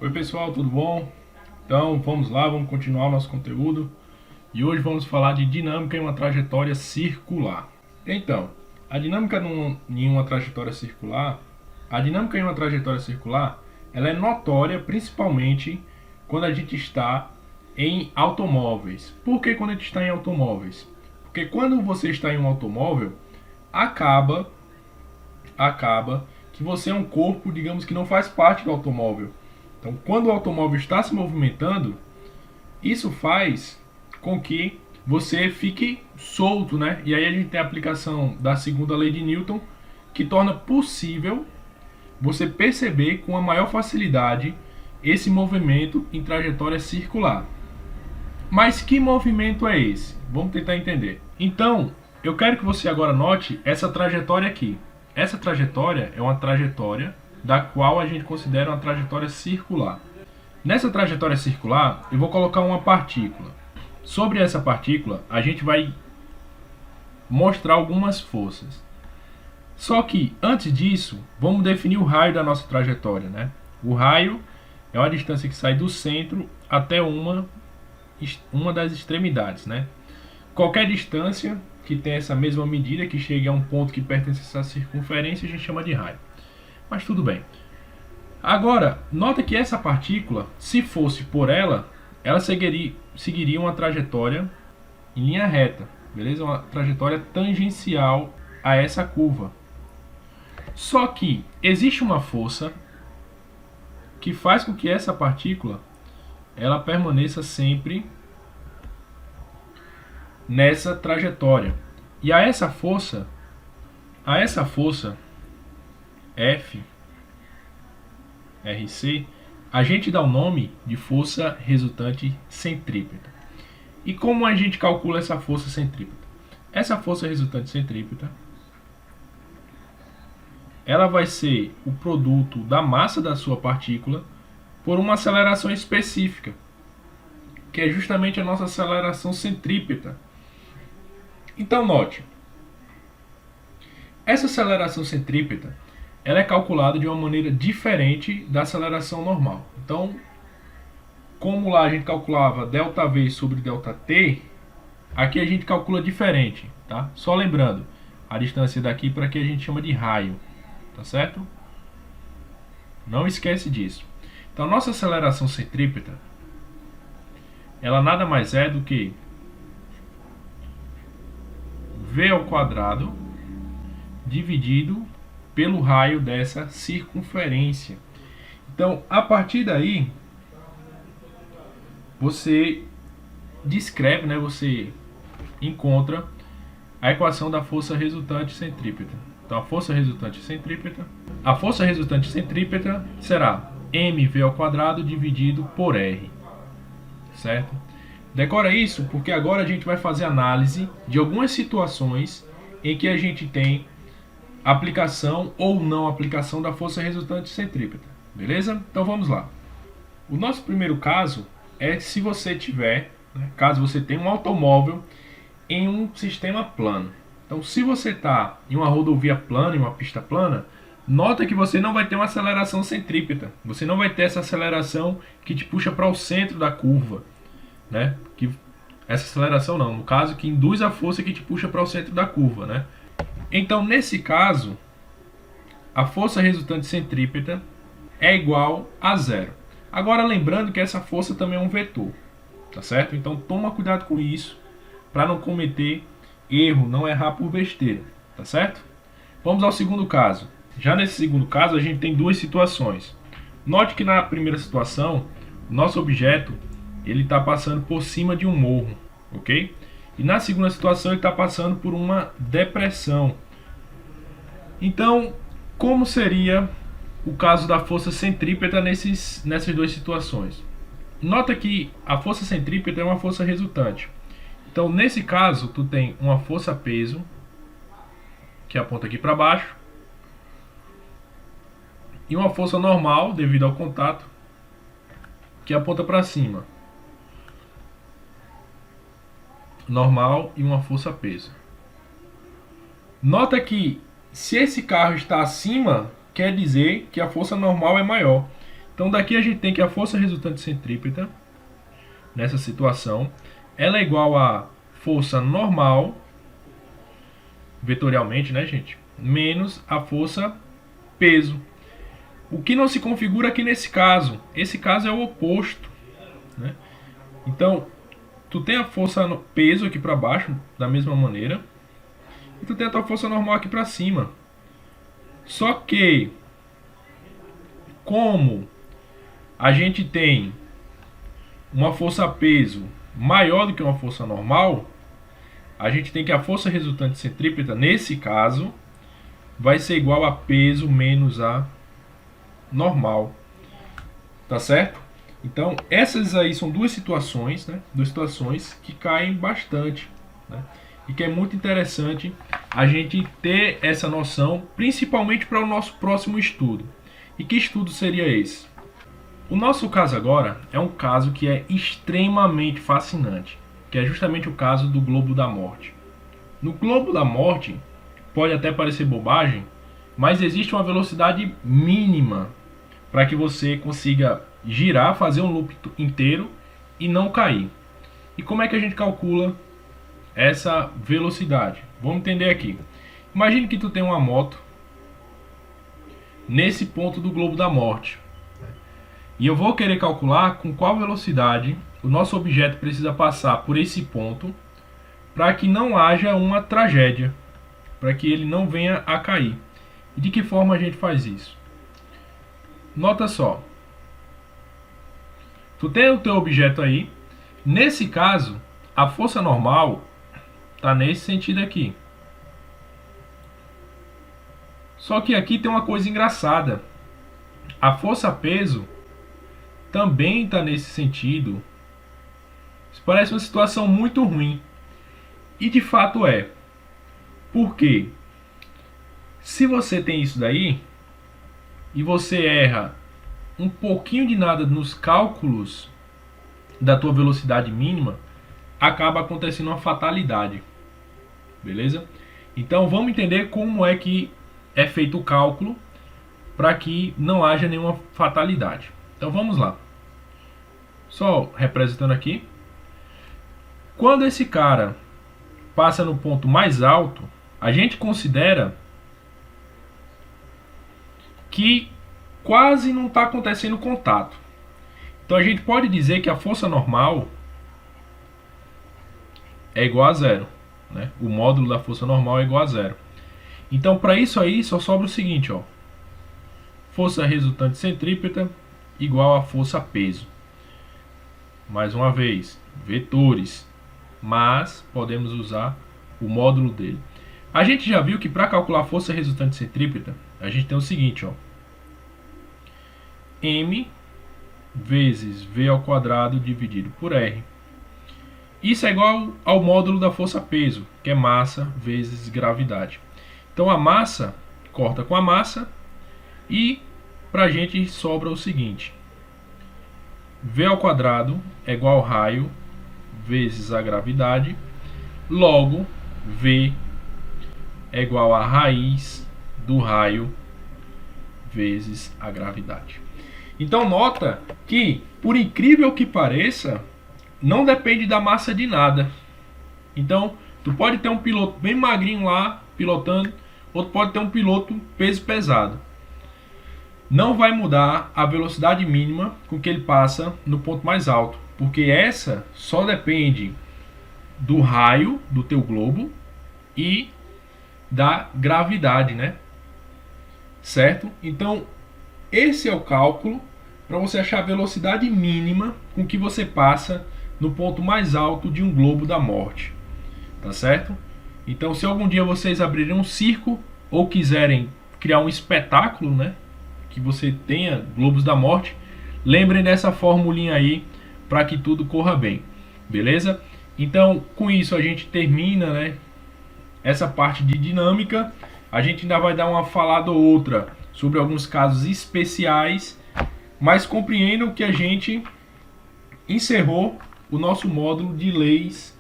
Oi pessoal, tudo bom? Então vamos lá, vamos continuar o nosso conteúdo e hoje vamos falar de dinâmica em uma trajetória circular. Então, a dinâmica em uma trajetória circular, ela é notória principalmente quando a gente está em automóveis. Por que quando a gente está em automóveis? Porque quando você está em um automóvel, acaba que você é um corpo, digamos que não faz parte do automóvel. Então, quando o automóvel está se movimentando, isso faz com que você fique solto, né? E aí a gente tem a aplicação da segunda lei de Newton, que torna possível você perceber com a maior facilidade esse movimento em trajetória circular. Mas que movimento é esse? Vamos tentar entender. Então, eu quero que você agora note essa trajetória aqui. Essa trajetória é uma trajetória da qual a gente considera uma trajetória circular. Nessa trajetória circular, eu vou colocar uma partícula. Sobre essa partícula, a gente vai mostrar algumas forças. Só que, antes disso, vamos definir o raio da nossa trajetória, né? O raio é uma distância que sai do centro até uma das extremidades, né? Qualquer distância que tenha essa mesma medida, que chegue a um ponto que pertence a essa circunferência, a gente chama de raio. Mas tudo bem. Agora, nota que essa partícula, se fosse por ela seguiria uma trajetória em linha reta, beleza? Uma trajetória tangencial a essa curva. Só que existe uma força que faz com que essa partícula ela permaneça sempre nessa trajetória. E a essa força F, RC, a gente dá o nome de força resultante centrípeta. E como a gente calcula essa força centrípeta? Essa força resultante centrípeta, ela vai ser o produto da massa da sua partícula por uma aceleração específica, que é justamente a nossa aceleração centrípeta. Então note, essa aceleração centrípeta ela é calculada de uma maneira diferente da aceleração normal. Então, como lá a gente calculava ΔV sobre ΔT, aqui a gente calcula diferente, tá? Só lembrando, a distância daqui para aqui a gente chama de raio, tá certo? Não esquece disso. Então, nossa aceleração centrípeta, ela nada mais é do que V ao quadrado dividido pelo raio dessa circunferência. Então, a partir daí, você descreve, né, você encontra a equação da força resultante centrípeta. Então, a força resultante centrípeta será mv ao quadrado dividido por r, certo? Decora isso porque agora a gente vai fazer análise de algumas situações em que a gente tem aplicação ou não aplicação da força resultante centrípeta, beleza? Então vamos lá. O nosso primeiro caso é se você tiver, né, caso você tenha um automóvel em um sistema plano. Então, se você está em uma rodovia plana, em uma pista plana, nota que você não vai ter uma aceleração centrípeta. Você não vai ter essa aceleração que te puxa para o centro da curva, né? Que essa aceleração não, no caso que induz a força que te puxa para o centro da curva, né? Então, nesse caso, a força resultante centrípeta é igual a zero. Agora, lembrando que essa força também é um vetor, tá certo? Então, toma cuidado com isso, para não cometer erro, não errar por besteira, tá certo? Vamos ao segundo caso. Já nesse segundo caso, a gente tem duas situações. Note que na primeira situação, nosso objeto ele está passando por cima de um morro, ok? E na segunda situação ele está passando por uma depressão. Então, como seria o caso da força centrípeta nessas duas situações? Nota que a força centrípeta é uma força resultante. Então, nesse caso, tu tem uma força-peso, que aponta aqui para baixo, e uma força normal, devido ao contato, que aponta para cima. Normal e uma força-peso. Nota que se esse carro está acima, quer dizer que a força normal é maior. Então daqui a gente tem que a força resultante centrípeta, nessa situação, ela é igual a força normal, vetorialmente, né, gente? Menos a força peso. O que não se configura aqui nesse caso? Esse caso é o oposto, né? Então, tu tem a força peso aqui para baixo, da mesma maneira, e tu tem a tua força normal aqui para cima. Só que, como a gente tem uma força peso maior do que uma força normal, a gente tem que a força resultante centrípeta, nesse caso, vai ser igual a peso menos a normal. Tá certo? Então, essas aí são duas situações, né? Duas situações que caem bastante, né? E que é muito interessante a gente ter essa noção, principalmente para o nosso próximo estudo. E que estudo seria esse? O nosso caso agora é um caso que é extremamente fascinante, que é justamente o caso do globo da morte. No globo da morte, pode até parecer bobagem, mas existe uma velocidade mínima para que você consiga girar, fazer um loop inteiro e não cair. E como é que a gente calcula essa velocidade? Vamos entender aqui. Imagine que tu tem uma moto nesse ponto do globo da morte. E eu vou querer calcular com qual velocidade o nosso objeto precisa passar por esse ponto para que não haja uma tragédia, para que ele não venha a cair. E de que forma a gente faz isso? Nota só. Tu tem o teu objeto aí. Nesse caso, a força normal está nesse sentido aqui. Só que aqui tem uma coisa engraçada. A força peso também está nesse sentido. Isso parece uma situação muito ruim. E de fato é. Por quê? Se você tem isso daí e você erra um pouquinho de nada nos cálculos da tua velocidade mínima, acaba acontecendo uma fatalidade. Beleza? Então vamos entender como é que é feito o cálculo para que não haja nenhuma fatalidade. Então vamos lá. Só representando aqui. Quando esse cara passa no ponto mais alto, a gente considera que quase não está acontecendo contato. Então a gente pode dizer que a força normal é igual a zero, né? O módulo da força normal é igual a zero. Então para isso aí só sobra o seguinte, ó. Força resultante centrípeta igual a força peso. Mais uma vez, vetores, mas podemos usar o módulo dele. A gente já viu que para calcular a força resultante centrípeta, a gente tem o seguinte, ó. M vezes V ao quadrado dividido por R. Isso é igual ao módulo da força peso, que é massa vezes gravidade. Então a massa corta com a massa e para a gente sobra o seguinte. V ao quadrado é igual ao raio vezes a gravidade. Logo, V é igual a raiz do raio vezes a gravidade. Então nota que, por incrível que pareça, não depende da massa de nada. Então, tu pode ter um piloto bem magrinho lá, pilotando, ou tu pode ter um piloto peso pesado. Não vai mudar a velocidade mínima com que ele passa no ponto mais alto, porque essa só depende do raio do teu globo e da gravidade, né? Certo? Então, esse é o cálculo para você achar a velocidade mínima com que você passa no ponto mais alto de um globo da morte. Tá certo? Então, se algum dia vocês abrirem um circo ou quiserem criar um espetáculo, né, que você tenha globos da morte, lembrem dessa formulinha aí para que tudo corra bem. Beleza? Então, com isso a gente termina, né, essa parte de dinâmica. A gente ainda vai dar uma falada ou outra sobre alguns casos especiais, mas compreendam que a gente encerrou o nosso módulo de leis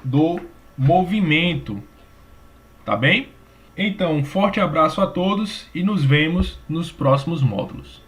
do movimento. Tá bem? Então, um forte abraço a todos e nos vemos nos próximos módulos.